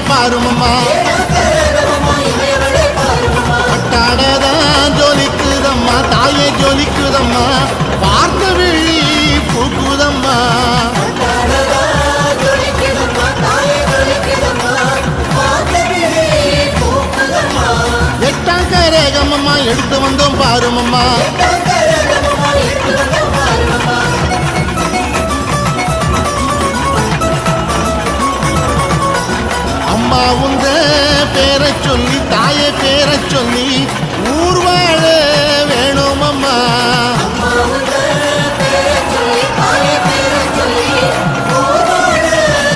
பாருமம்மா பட்டாடதான் ஜொலிக்குதம்மா தாயே ஜொலிக்குதம்மா பார்த்த விழி பூக்குதம்மா எட்டாம் கரகமம்மா எடுத்து வந்தோம் பாருமம்மா அம்மா உங்க பேரை சொல்லி தாயே பேரை சொல்லி